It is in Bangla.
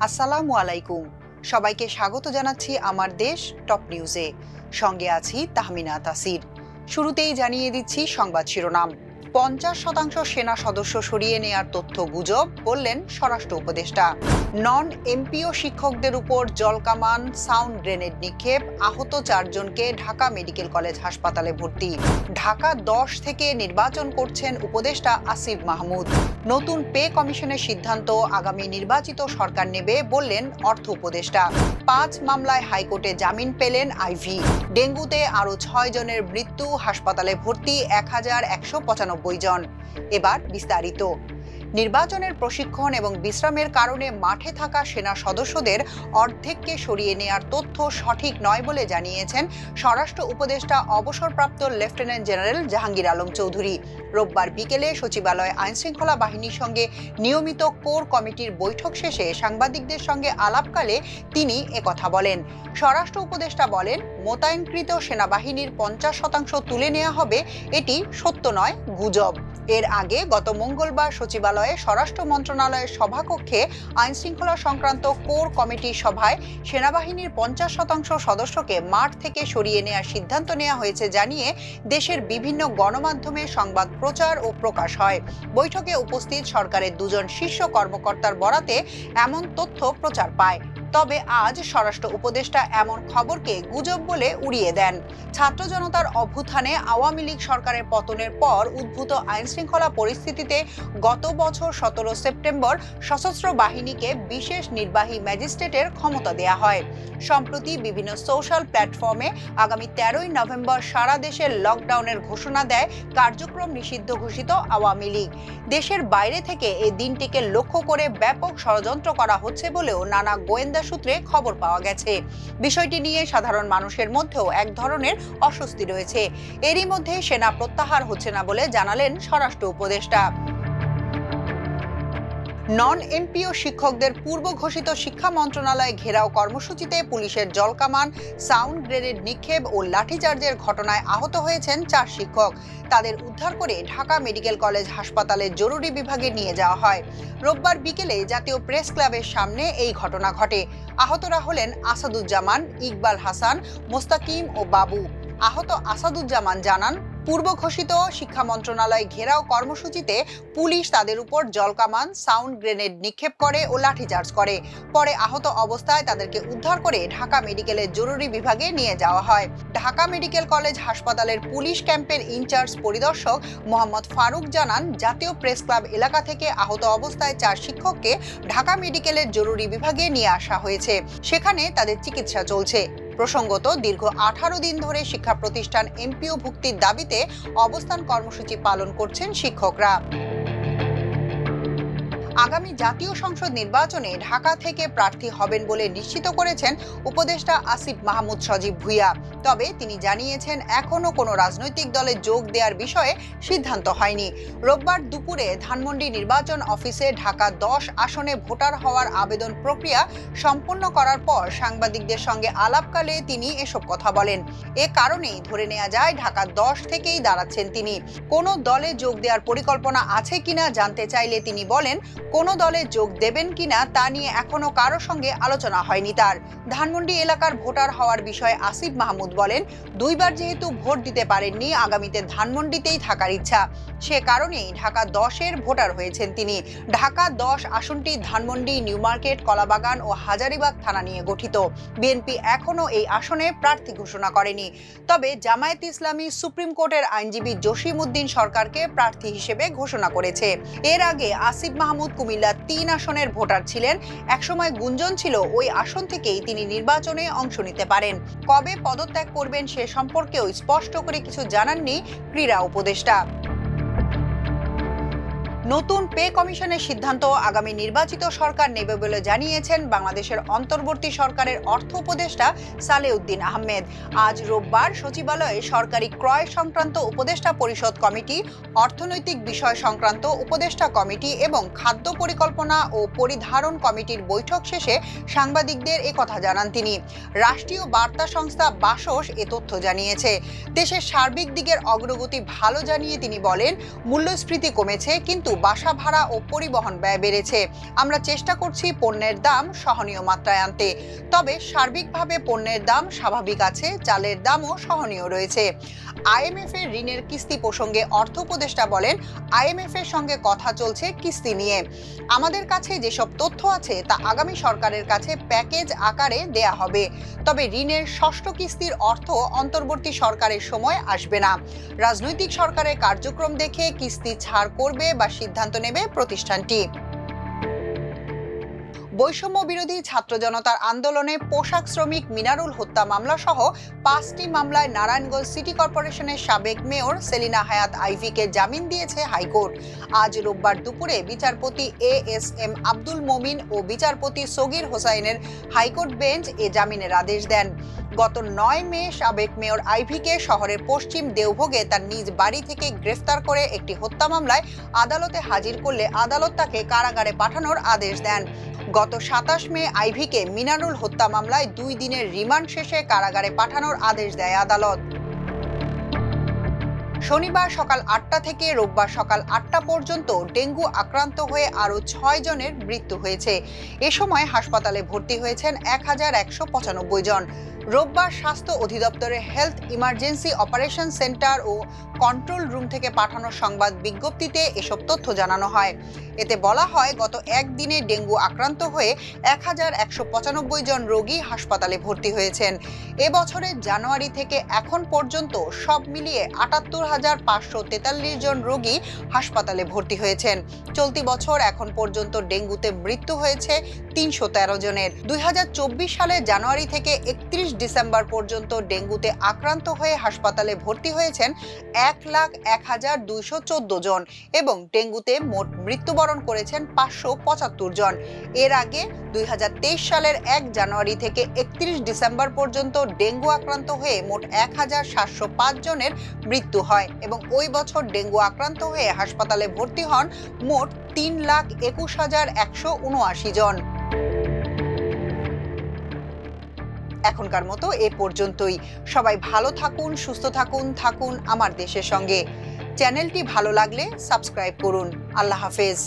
আসসালামু আলাইকুম। সবাইকে স্বাগত জানাচ্ছি আমার দেশ টপ নিউজে। সঙ্গে আছি তাহমিনা তাসির। শুরুতেই জানিয়ে দিচ্ছি সংবাদ শিরোনাম। 50% সেনা সদস্য সরিয়ে নেয়ার তথ্য গুজব, বললেন স্বরাষ্ট্র উপদেষ্টা। নন এমপিও শিক্ষকদের উপর জলকামান, সাউন্ড গ্রেনেড নিক্ষেপ, আহত 4 জনকে ঢাকা মেডিকেল কলেজ হাসপাতালে ভর্তি। ঢাকা 10 থেকে নির্বাচন করছেন উপদেষ্টা আসিফ মাহমুদ। নতুন পে কমিশনের সিদ্ধান্ত আগামী নির্বাচিত সরকার নেবে, বললেন অর্থ উপদেষ্টা। 5 মামলায় হাইকোর্টে জামিন পেলেন আইভি। ডেঙ্গুতে আরও 6 জনের মৃত্যু, হাসপাতালে ভর্তি 1195 জন। এবার বিস্তারিত। নির্বাচনের প্রশিক্ষণ এবং বিশ্রামের কারণে মাঠে থাকা সেনা সদস্যদের অর্ধেককে সরিয়ে নেয়ার তথ্য সঠিক নয় বলে জানিয়েছেন স্বরাষ্ট্র উপদেষ্টা অবসরপ্রাপ্ত লেফটেন্যান্ট জেনারেল জাহাঙ্গীর আলম চৌধুরী। রোববার বিকেলে সচিবালয়ে আইনশৃঙ্খলা বাহিনীর সঙ্গে নিয়মিত কোর কমিটির বৈঠক শেষে সাংবাদিকদের সঙ্গে আলাপকালে তিনি একথা বলেন। স্বরাষ্ট্র উপদেষ্টা বলেন, মোতায়েনকৃত সেনাবাহিনীর 50% তুলে নেওয়া হবে, এটি সত্য নয়, গুজব। এর আগে গত মঙ্গলবার সচিবালয়ে স্বরাষ্ট্র মন্ত্রণালয়ের সভাকক্ষে আইনশৃঙ্খলা সংক্রান্ত কোর কমিটির সভায় সেনাবাহিনীর 50% সদস্যকে মাঠ থেকে সরিয়ে নেওয়ার সিদ্ধান্ত নেওয়া হয়েছে জানিয়ে দেশের বিভিন্ন গণমাধ্যমে সংবাদ প্রচার ও প্রকাশ হয়। বৈঠকে উপস্থিত সরকারের 2 জন শীর্ষ কর্মকর্তার বরাতে এমন তথ্য প্রচার পায়। তবে আজ স্বরাষ্ট্র উপদেষ্টা এমন খবরকে গুজব বলে উড়িয়ে দেন। ছাত্র জনতার অভ্যুত্থানে আওয়ামী লীগ সরকারের পতনের পর উদ্ভূত আইনশৃঙ্খলা পরিস্থিতিতে গত বছর 17 সেপ্টেম্বর সশস্ত্র বাহিনীকে বিশেষ নির্বাহী ম্যাজিস্ট্রেটের ক্ষমতা দেয়া হয়। সম্প্রতি বিভিন্ন সোশ্যাল প্ল্যাটফর্মে আগামী 13ই নভেম্বর সারা দেশে লকডাউনের ঘোষণা দেয় কার্যক্রম নিষিদ্ধ ঘোষিত আওয়ামী লীগ। দেশের বাইরে থেকে এই দিনটিকে লক্ষ্য করে ব্যাপক ষড়যন্ত্র করা হচ্ছে বলেও নানা গোয়েন্দা সূত্রে খবর পাওয়া গেছে। বিষয়টি নিয়ে সাধারণ মানুষের মধ্যেও এক ধরনের অস্বস্তি রয়েছে। এরই মধ্যে সেনা প্রত্যাহার হচ্ছে না বলে জানালেন স্বরাষ্ট্র উপদেষ্টা। নন এমপিও শিক্ষকদের পূর্ব ঘোষিত শিক্ষা মন্ত্রণালয় ঘেরাও কর্মসূচিতে পুলিশের জলকামান, সাউন্ড গ্রেনেড নিক্ষেপ ও লাঠিচার্জের ঘটনায় আহত হয়েছেন 4 শিক্ষক। তাদের উদ্ধার করে ঢাকা মেডিকেল কলেজ হাসপাতালের জরুরি বিভাগে নিয়ে যাওয়া হয়। রোববার বিকেলে জাতীয় প্রেস ক্লাবের সামনে এই ঘটনা ঘটে। আহতরা হলেন আসাদুজ্জামান, ইকবাল হাসান, মোস্তাকিম ও বাবু। আহত আসাদুজ্জামান জানান, পূর্ব ঘোষিত শিক্ষা মন্ত্রণালয় ঘেরাও কর্মসূচিতে পুলিশ তাদের উপর জলকামান, সাউন্ড গ্রেনেড নিক্ষেপ করে ও লাঠিচার্জ করে। পরে আহত অবস্থায় তাদেরকে উদ্ধার করে ঢাকা মেডিকেলের জরুরি বিভাগে নিয়ে যাওয়া হয়। ঢাকা মেডিকেল কলেজ হাসপাতালের পুলিশ ক্যাম্পের ইনচার্জ পরিদর্শক মোহাম্মদ ফারুক জানান, জাতীয় প্রেস ক্লাব এলাকা থেকে আহত অবস্থায় 4 শিক্ষককে ঢাকা মেডিকেলের জরুরি বিভাগে নিয়ে আসা হয়েছে। সেখানে তাদের চিকিৎসা চলছে। প্রসঙ্গত, দীর্ঘ 18 দিন ধরে শিক্ষা প্রতিষ্ঠান এমপিও ভুক্তির দাবিতে অবস্থান কর্মসূচি পালন করছেন শিক্ষকরা। আগামী জাতীয় সংসদ নির্বাচনে ঢাকা থেকে প্রার্থী হবেন বলে নিশ্চিত করেছেন উপদেষ্টা আসিফ মাহমুদ সজীব ভুঁইয়া। তবে তিনি জানিয়েছেন, এখনো কোনো রাজনৈতিক দলে যোগ দেওয়ার বিষয়ে সিদ্ধান্ত হয়নি। রোববার দুপুরে ধানমন্ডি নির্বাচন অফিসে ঢাকা 10 আসনে ভোটার হওয়ার আবেদন প্রক্রিয়া সম্পন্ন করার পর সাংবাদিকদের সঙ্গে আলাপকালে তিনি এসব কথা বলেন। এ কারণেই ধরে নেওয়া যায় ঢাকা 10 থেকেই দাঁড়াচ্ছেন তিনি। কোনো দলে যোগ দেওয়ার পরিকল্পনা আছে কিনা জানতে চাইলে তিনি বলেন, কোনো দলে যোগ দেবেন কিনা তা নিয়ে এখনো কারো সঙ্গে আলোচনা হয়নি তার। ধানমন্ডি এলাকার ভোটার হওয়ার বিষয়ে আসিফ মাহমুদ বলেন, 2 বার যেহেতু ভোট দিতে পারেননি, আগামীতে ধানমন্ডিতেই থাকার ইচ্ছা। সে কারণেই ঢাকা 10-এর ভোটার হয়েছেন তিনি। ঢাকা 10 আসনটি ধানমন্ডি, নিউ মার্কেট, কলাবাগান ও হাজারীবাগ থানা নিয়ে গঠিত। বিএনপি এখনো এই আসনে প্রার্থী ঘোষণা করেনি। তবে জামায়াত ইসলামী সুপ্রিম কোর্টের আইনজীবী জসিম উদ্দিন সরকারকে প্রার্থী হিসেবে ঘোষণা করেছে। এর আগে আসিফ মাহমুদ কুমিল্লা 3 আসনের ভোটার ছিলেন। একসময় গুঞ্জন ছিল ওই আসন থেকেই তিনি নির্বাচনে অংশ নিতে পারেন। কবে পদত্যাগ করবেন সে সম্পর্কেও স্পষ্ট করে কিছু জানাননি ক্রীড়া উপদেষ্টা। নতুন পে কমিশনের সিদ্ধান্ত আগামী নির্বাচিত সরকার নেবে বলে জানিয়েছেন বাংলাদেশের অন্তর্বর্তী সরকারের অর্থ উপদেষ্টা সালেউদ্দিন আহমেদ। আজ রোববার সচিবালয়ে সরকারি ক্রয় সংক্রান্ত উপদেষ্টা পরিষদ কমিটি, অর্থনৈতিক বিষয় সংক্রান্ত উপদেষ্টা কমিটি এবং খাদ্য পরিকল্পনা ও পরিধারণ কমিটির বৈঠক শেষে সাংবাদিকদের একথা জানান তিনি। রাষ্ট্রীয় বার্তা সংস্থা বাসস এ তথ্য জানিয়েছে। দেশের সার্বিক দিকের অগ্রগতি ভালো জানিয়ে তিনি বলেন, মূল্যস্ফীতি কমেছে, কিন্তু বাসা ভাড়া ও পরিবহন ব্যয় বেড়েছে। আমরা চেষ্টা করছি পণ্যের দাম সহনীয় মাত্রায় আনতে, তবে সার্বিকভাবে পণ্যের দাম স্বাভাবিক আছে, চালের দামও সহনীয় রয়েছে। IMF এর ঋণের কিস্তি প্রসঙ্গে অর্থ উপদেষ্টা বলেন, IMF এর সঙ্গে কথা চলছে কিস্তি নিয়ে। আমাদের কাছে যেসব তথ্য আছে তা আগামী সরকারের কাছে প্যাকেজ আকারে দেয়া হবে, তবে ঋণের ষষ্ঠ কিস্তির অর্থ অন্তর্বর্তী সরকারের সময় আসবে না। রাজনৈতিক সরকারের কার্যক্রম দেখে কিস্তি ছাড় করবে বা সিদ্ধান্ত নেবে প্রতিষ্ঠানটি। বৈষম্য বিরোধী ছাত্র জনতার আন্দোলনে পোশাক শ্রমিক মিনারুল হত্যা মামলা সহ 5টি মামলায় নারায়ণগঞ্জ সিটি কর্পোরেশনের সাবেক মেয়র সেলিনা হায়াৎ আইভীকে জামিন দিয়েছে হাইকোর্ট। আজ রোববার দুপুরে বিচারপতি ASM আব্দুল মমিন ও বিচারপতি সগির হোসাইনের হাইকোর্ট বেঞ্চ এ জামিনের আদেশ দেন। গত 9 মে সাবেক মেয়র আইভীকে শহরের পশ্চিম দেওভোগে তার নিজ বাড়ি থেকে গ্রেফতার করে একটি হত্যা মামলায় আদালতে হাজির করলে আদালত তাকে কারাগারে পাঠানোর আদেশ দেন। গত 27 মে আইভীকে মিনারুল হত্যা মামলায় 2 দিনের রিমান্ড শেষে কারাগারে পাঠানোর আদেশ দেয় আদালত। শনিবার সকাল 8টা থেকে রোববার সকাল 8টা পর্যন্ত ডেঙ্গু আক্রান্ত হয়ে আরও 6 জনের মৃত্যু হয়েছে। এ সময় হাসপাতালে ভর্তি হয়েছেন 1195 জন। রোববার স্বাস্থ্য অধিদপ্তরের হেলথ ইমার্জেন্সি অপারেশন সেন্টার ও কন্ট্রোল রুম থেকে পাঠানো সংবাদ বিজ্ঞপ্তিতে এসব তথ্য জানানো হয়। এতে বলা হয়, গত একদিনে ডেঙ্গু আক্রান্ত হয়ে 1195 জন রোগী হাসপাতালে ভর্তি হয়েছেন। এবছরের জানুয়ারি থেকে এখন পর্যন্ত সব মিলিয়ে ৭৮,৫৪৩ জন রোগী হাসপাতালে ভর্তি হয়েছেন। চলতি বছর এখন পর্যন্ত ডেঙ্গুতে মৃত্যু হয়েছে ৩১৩ জনের। ২০২৪ সালের জানুয়ারি থেকে ৩১ ডিসেম্বর পর্যন্ত ডেঙ্গুতে আক্রান্ত হয়ে হাসপাতালে ভর্তি হয়েছেন ১,০১,২১৪ জন এবং ডেঙ্গুতে মোট মৃত্যুবরণ করেছেন ৫৭৫ জন। এর আগে ২০২৩ সালের ১ জানুয়ারি থেকে ৩১ ডিসেম্বর পর্যন্ত ডেঙ্গু আক্রান্ত হয়ে মোট ১,৭০৫ জনের মৃত্যু হয় এবং ওই বছর ডেঙ্গু আক্রান্ত হয়ে হাসপাতালে ভর্তি হন মোট ৩,২১,১৭৯ জন। এখনকার মতো এ পর্যন্তই। সবাই ভালো থাকুন, সুস্থ থাকুন আমার দেশের সঙ্গে। চ্যানেলটি ভালো লাগলে সাবস্ক্রাইব করুন। আল্লাহ হাফেজ।